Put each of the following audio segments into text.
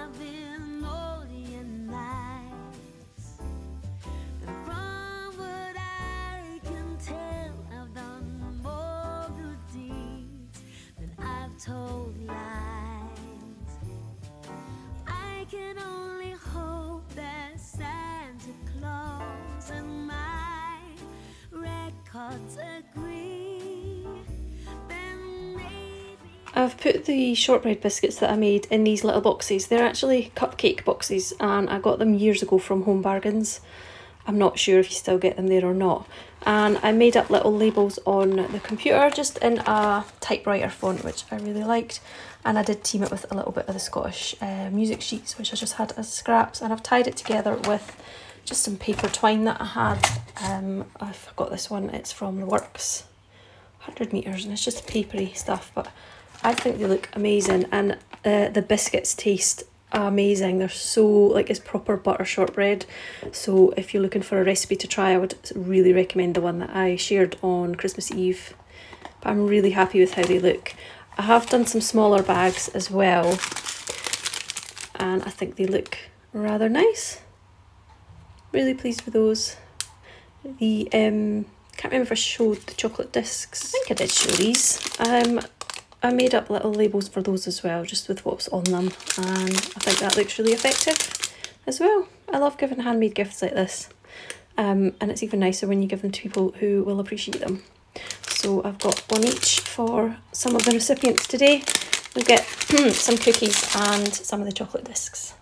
I've been naughty and nice, and from what I can tell, I've done more good deeds than I've told lies. I can only hope that Santa Claus and my records agree. Then maybe I've put the shortbread biscuits that I made in these little boxes. They're actually cupcake boxes and I got them years ago from Home Bargains. I'm not sure if you still get them there or not. And I made up little labels on the computer just in a typewriter font, which I really liked. And I did team it with a little bit of the Scottish music sheets, which I just had as scraps. And I've tied it together with just some paper twine that I had. I've got this one, it's from the Works, 100 metres, and it's just papery stuff, but I think they look amazing. And the biscuits taste amazing. They're so, like, it's proper butter shortbread. So if you're looking for a recipe to try, I would really recommend the one that I shared on Christmas Eve. But I'm really happy with how they look. I have done some smaller bags as well, and I think they look rather nice. Really pleased with those. The can't remember if I showed the chocolate discs. I think I did show these. I made up little labels for those as well, just with what's on them, and I think that looks really effective as well. I love giving handmade gifts like this, and it's even nicer when you give them to people who will appreciate them. So I've got one each for some of the recipients today. We'll get some cookies and some of the chocolate discs.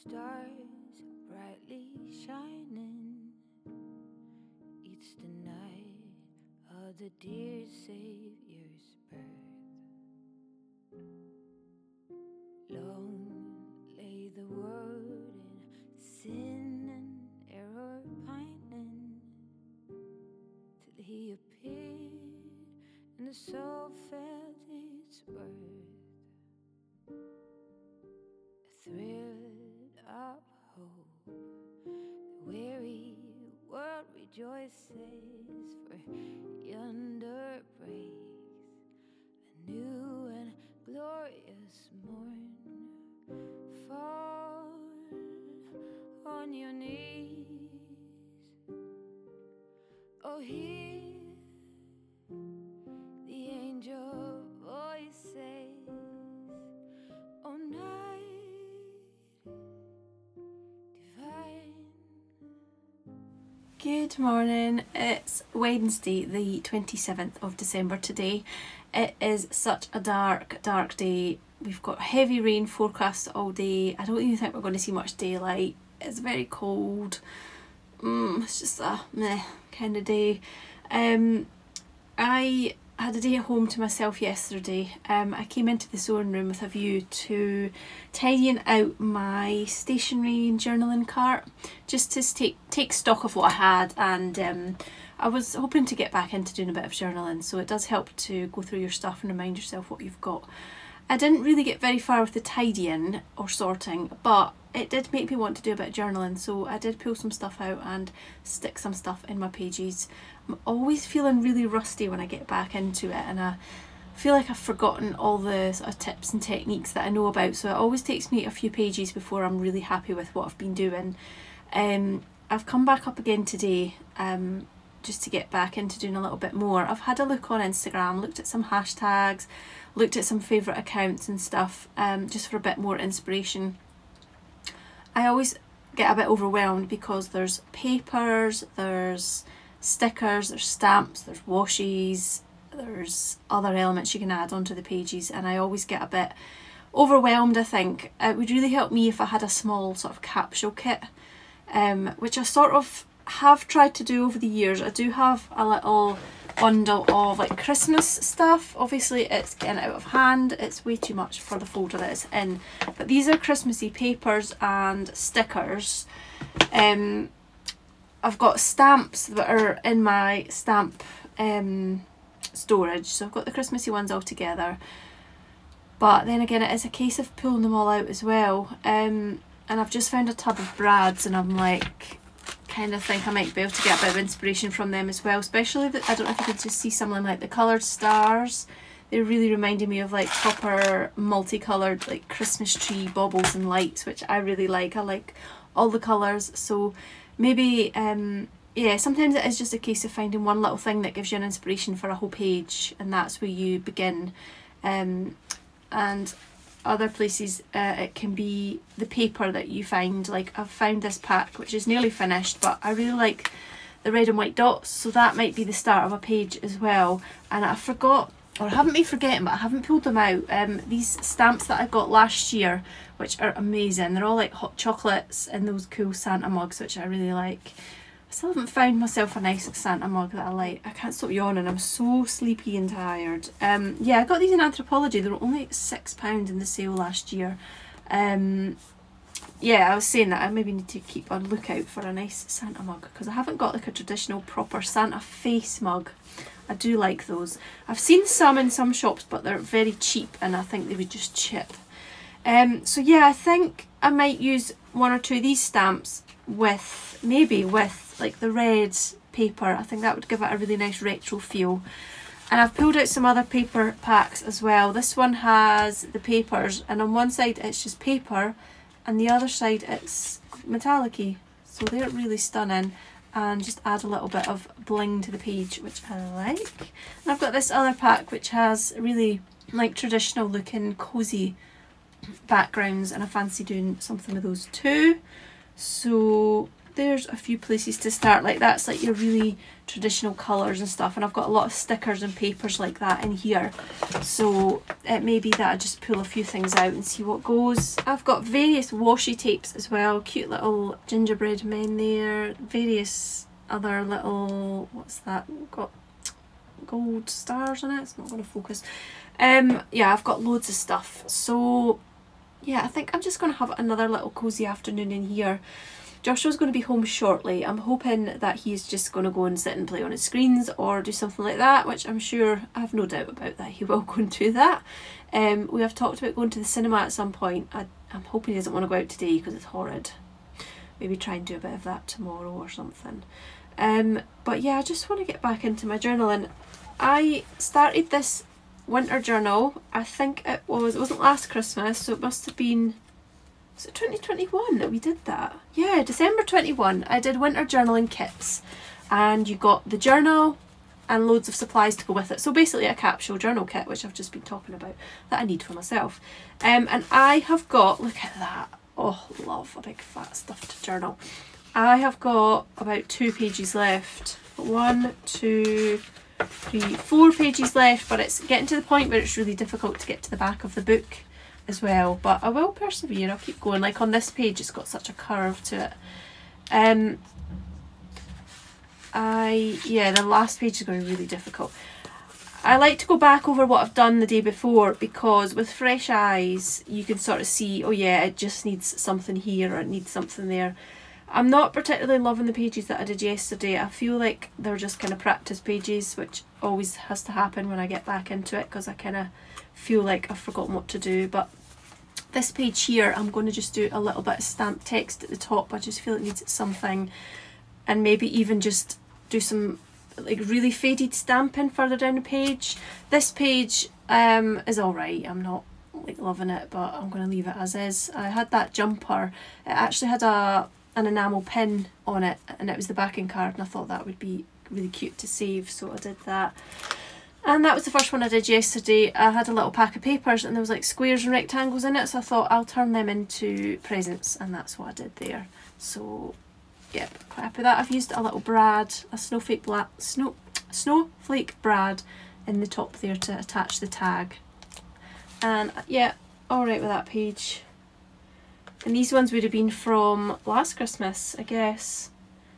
stars brightly shining. It's the night of the dear Savior's birth. Long lay the world in sin and error pining, till he appeared and the soul felt its worth. A thrill of hope, the weary world rejoices, for yonder breaks a new and glorious morn. Fall on your knees, oh hear the angel voices, oh night divine. Good morning, it's Wednesday the 27th of December today. It is such a dark day. We've got heavy rain forecast all day. I don't even think we're going to see much daylight. It's very cold. It's just a meh kind of day. I had a day at home to myself yesterday. I came into the sewing room with a view to tidying out my stationery and journaling cart, just to take stock of what I had, and I was hoping to get back into doing a bit of journaling, so it does help to go through your stuff and remind yourself what you've got. I didn't really get very far with the tidying or sorting, but it did make me want to do a bit of journaling, so I did pull some stuff out and stick some stuff in my pages. I'm always feeling really rusty when I get back into it, and I feel like I've forgotten all the sort of tips and techniques that I know about, so it always takes me a few pages before I'm really happy with what I've been doing. I've come back up again today just to get back into doing a little bit more. I've had a look on Instagram, looked at some hashtags, looked at some favourite accounts and stuff, just for a bit more inspiration. I always get a bit overwhelmed because there's papers, there's stickers, there's stamps, there's washes, there's other elements you can add onto the pages, and I always get a bit overwhelmed. I think it would really help me if I had a small sort of capsule kit, which I sort of have tried to do over the years. I do have a little bundle of like Christmas stuff. Obviously it's getting out of hand, it's way too much for the folder that it's in, but these are Christmassy papers and stickers. I've got stamps that are in my stamp storage, so I've got the Christmassy ones all together, but then again it is a case of pulling them all out as well. And I've just found a tub of brads, and I'm like, kind of think I might be able to get a bit of inspiration from them as well, especially that I don't know if you could just see something like the coloured stars. They're really reminding me of like proper multicoloured like Christmas tree baubles and lights, which I really like. I like all the colours, so maybe yeah, sometimes it is just a case of finding one little thing that gives you an inspiration for a whole page, and that's where you begin. And other places it can be the paper that you find. Like I've found this pack which is nearly finished, but I really like the red and white dots, so that might be the start of a page as well. And I forgot, or I haven't been forgetting, but I haven't pulled them out, these stamps that I got last year, which are amazing. They're all like hot chocolates in those cool Santa mugs, which I really like. I still haven't found myself a nice Santa mug that I like. I can't stop yawning, I'm so sleepy and tired. Yeah, I got these in Anthropology. They were only £6 in the sale last year. Yeah, I was saying that I maybe need to keep a lookout for a nice Santa mug, because I haven't got like a traditional proper Santa face mug. I do like those. I've seen some in some shops, but they're very cheap and I think they would just chip. So yeah, I think I might use one or two of these stamps with, maybe with like the red paper. I think that would give it a really nice retro feel. And I've pulled out some other paper packs as well. This one has the papers, and on one side it's just paper and the other side it's metallic-y, so they're really stunning and just add a little bit of bling to the page, which I like. And I've got this other pack which has really like traditional looking cozy backgrounds, and I fancy doing something with those too. So there's a few places to start. Like that's like your really traditional colours and stuff, and I've got a lot of stickers and papers like that in here, so it may be that I just pull a few things out and see what goes. I've got various washi tapes as well, cute little gingerbread men there, various other little, what's that, got gold stars on it, it's not going to focus. Yeah, I've got loads of stuff, so yeah, I think I'm just going to have another little cosy afternoon in here. Joshua's going to be home shortly. I'm hoping that he's just going to go and sit and play on his screens or do something like that, which I'm sure, I have no doubt about that, he will go and do that. We have talked about going to the cinema at some point. I'm hoping he doesn't want to go out today because it's horrid. Maybe try and do a bit of that tomorrow or something. But yeah, I just want to get back into my journaling. I started this winter journal, I think it wasn't last Christmas, so it must have been, was it 2021 that we did that? Yeah, December 21, I did winter journaling kits, and you got the journal and loads of supplies to go with it. So basically a capsule journal kit, which I've just been talking about, that I need for myself. And I have got, look at that, oh love a big fat stuffed journal. I have got about 2 pages left. 1, 2, 3, 4 pages left, but it's getting to the point where it's really difficult to get to the back of the book as well. But I will persevere, I'll keep going. Like on this page, it's got such a curve to it. Yeah, the last page is going to be really difficult. I like to go back over what I've done the day before, because with fresh eyes you can sort of see, oh yeah, it just needs something here or it needs something there. I'm not particularly loving the pages that I did yesterday. I feel like they're just kind of practice pages, which always has to happen when I get back into it, because I kind of feel like I've forgotten what to do. But this page here, I'm going to just do a little bit of stamped text at the top. I just feel it needs something, and maybe even just do some like really faded stamping further down the page. This page is alright, I'm not like loving it, but I'm going to leave it as is. I had that jumper, it actually had an enamel pin on it, and it was the backing card, and I thought that would be really cute to save, so I did that. And that was the first one I did yesterday. I had a little pack of papers and there was like squares and rectangles in it, so I thought I'll turn them into presents, and that's what I did there. So yep, quite happy with that. I've used a little brad, a snowflake brad in the top there to attach the tag. And yeah, alright with that page. And these ones would have been from last Christmas, I guess.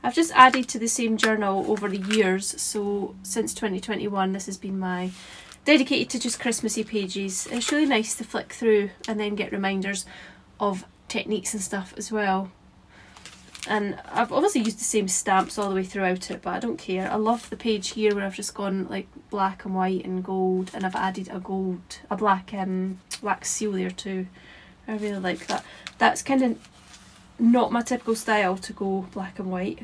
I've just added to the same journal over the years, so since 2021 this has been my dedicated to just Christmassy pages. It's really nice to flick through and then get reminders of techniques and stuff as well. And I've obviously used the same stamps all the way throughout it, but I don't care. I love the page here where I've just gone like black and white and gold, and I've added a black wax seal there too. I really like that. That's kind of not my typical style to go black and white,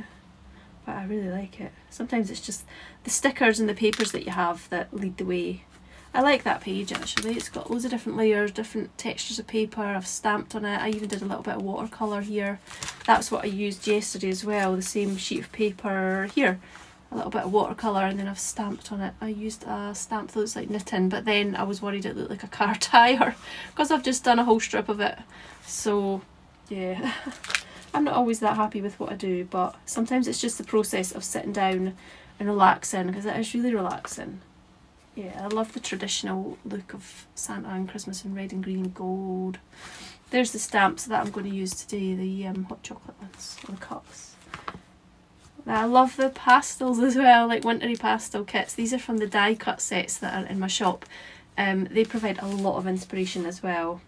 but I really like it. Sometimes it's just the stickers and the papers that you have that lead the way. I like that page actually. It's got loads of different layers, different textures of paper. I've stamped on it. I even did a little bit of watercolour here. That's what I used yesterday as well, the same sheet of paper here. A little bit of watercolour, and then I've stamped on it. I used a stamp that looks like knitting, but then I was worried it looked like a car tyre because I've just done a whole strip of it. So yeah, I'm not always that happy with what I do, but sometimes it's just the process of sitting down and relaxing, because it is really relaxing. Yeah, I love the traditional look of Santa and Christmas in red and green and gold. There's the stamps that I'm going to use today, the hot chocolate ones, or the cups. I love the pastels as well, like wintry pastel kits. These are from the die cut sets that are in my shop. They provide a lot of inspiration as well.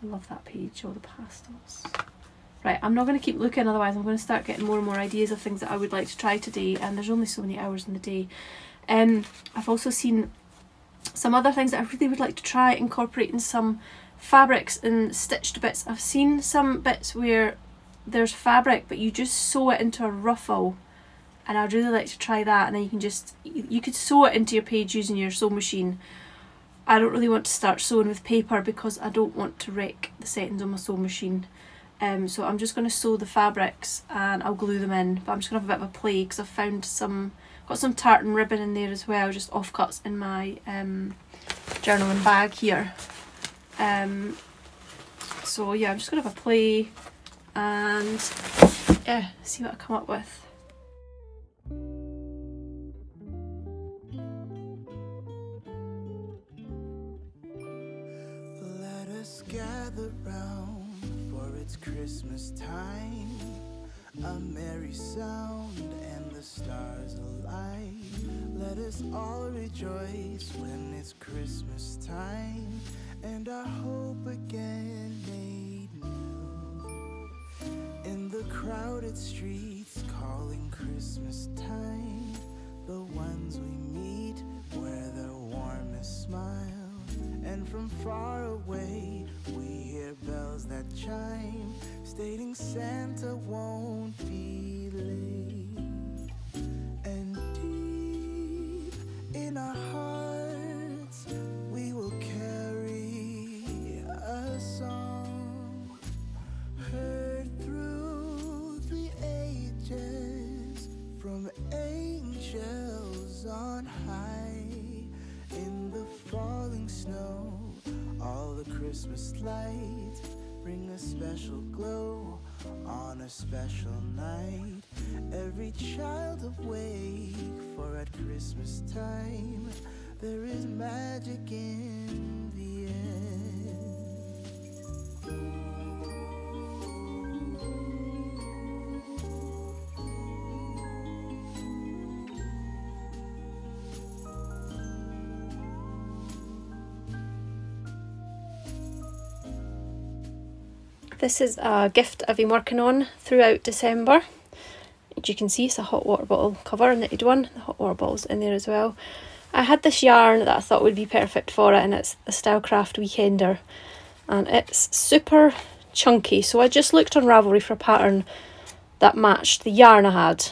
I love that page, all the pastels. Right, I'm not going to keep looking, otherwise I'm going to start getting more and more ideas of things that I would like to try today, and there's only so many hours in the day. I've also seen some other things that I really would like to try incorporating some fabrics and stitched bits. I've seen some bits where there's fabric but you just sew it into a ruffle, and I'd really like to try that, and then you could sew it into your page using your sewing machine. I don't really want to start sewing with paper because I don't want to wreck the settings on my sewing machine. So I'm just going to sew the fabrics and I'll glue them in, but I'm just going to have a bit of a play because I've found got some tartan ribbon in there as well, just offcuts in my journaling bag here. So yeah, I'm just going to have a play and yeah, see what I come up with. Let us gather round, for it's Christmas time. A merry sound and the stars alight. Let us all rejoice when it's Christmas time, and our hope again made new. In the crowded streets calling Christmas time, the ones we meet wear their warmest smile, and from far away we hear bells that chime, stating Santa won't be late. on high in the falling snow. All the Christmas lights bring a special glow on a special night. Every child awake, for at Christmas time there is magic in the air. This is a gift I've been working on throughout December. As you can see, it's a hot water bottle cover, a knitted one. The hot water bottle's in there as well. I had this yarn that I thought would be perfect for it, and it's the Stylecraft Weekender. And it's super chunky, so I just looked on Ravelry for a pattern that matched the yarn I had.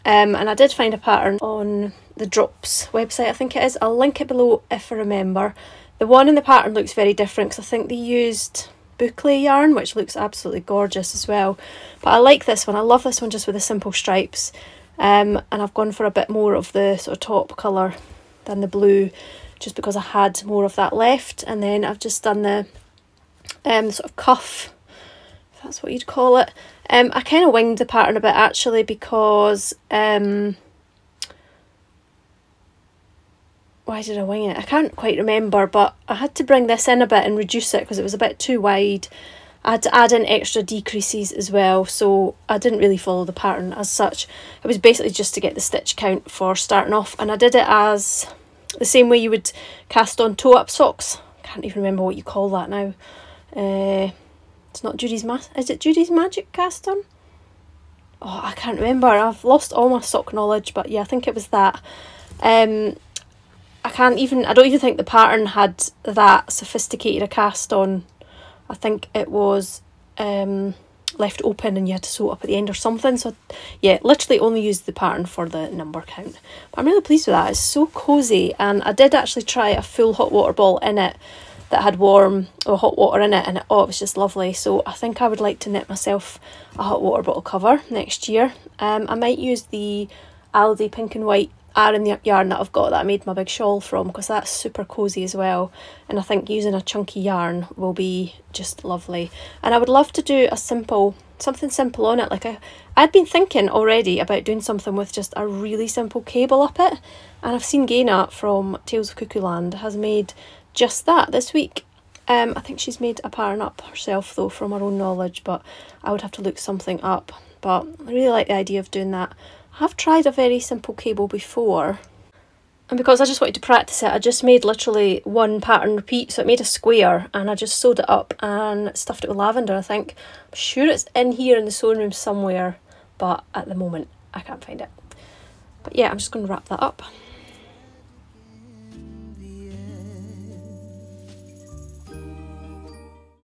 And I did find a pattern on the Drops website, I think it is. I'll link it below if I remember. The one in the pattern looks very different because I think they used boucle yarn, which looks absolutely gorgeous as well. But I like this one. I love this one just with the simple stripes. And I've gone for a bit more of the sort of top colour than the blue, just because I had more of that left. And then I've just done the sort of cuff, if that's what you'd call it. I kind of winged the pattern a bit actually, because why did I wing it? I can't quite remember, but I had to bring this in a bit and reduce it because it was a bit too wide. I had to add in extra decreases as well, so I didn't really follow the pattern as such. It was basically just to get the stitch count for starting off, and I did it as the same way you would cast on toe-up socks. I can't even remember what you call that now. It's not Judy's is it Judy's Magic cast on? Oh, I can't remember. I've lost all my sock knowledge, but yeah, I think it was that. I don't even think the pattern had that sophisticated a cast on. I think it was left open and you had to sew it up at the end or something. So yeah, literally only used the pattern for the number count. But I'm really pleased with that. It's so cosy, and I did actually try a full hot water ball in it that had warm or hot water in it, and it was just lovely. So I think I would like to knit myself a hot water bottle cover next year. I might use the Aldi pink and white Aran yarn that I've got that I made my big shawl from, because that's super cosy as well, and I think using a chunky yarn will be just lovely. And I would love to do something simple on it. Like I'd been thinking already about doing something with just a really simple cable up it, and I've seen Gaina from Tales of Cuckoo Land has made just that this week. I think she's made a pattern up herself though from her own knowledge, but I would have to look something up. But I really like the idea of doing that. I've tried a very simple cable before, and because I just wanted to practice it, I just made literally one pattern repeat. So it made a square and I just sewed it up and stuffed it with lavender, I think. I'm sure it's in here in the sewing room somewhere, but at the moment I can't find it. But yeah, I'm just going to wrap that up.